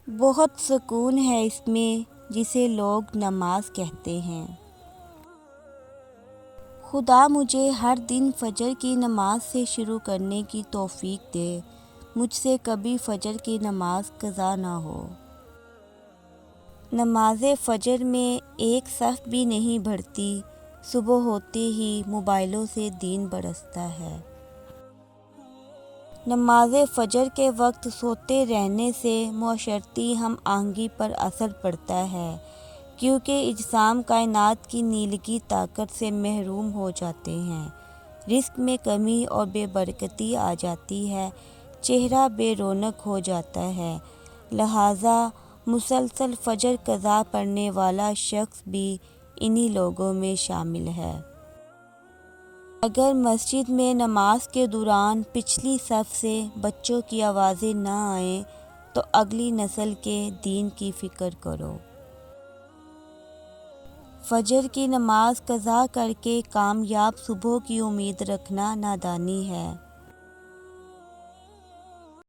بہت سکون ہے اس میں جسے لوگ نماز کہتے ہیں۔ خدا مجھے ہر دن فجر کی نماز سے شروع کرنے کی توفیق دے، مجھ سے کبھی فجر کی نماز قضا نہ ہو۔ نماز فجر میں ایک صف بھی نہیں بھرتی، صبح ہوتے ہی موبائلوں سے دین برستا ہے۔ نماز فجر کے وقت سوتے رہنے سے معاشرتی ہم آہنگی پر اثر پڑتا ہے، کیونکہ اجسام کائنات کی نیلگی طاقت سے محروم ہو جاتے ہیں، رزق میں کمی اور بے برکتی آ جاتی ہے، چہرہ بے رونق ہو جاتا ہے، لہٰذا مسلسل فجر قضا پڑھنے والا شخص بھی انہی لوگوں میں شامل ہے۔ اگر مسجد میں نماز کے دوران پچھلی صف سے بچوں کی آوازیں نہ آئیں تو اگلی نسل کے دین کی فکر کرو۔ فجر کی نماز قضا کر کے کامیاب صبح کی امید رکھنا نادانی ہے۔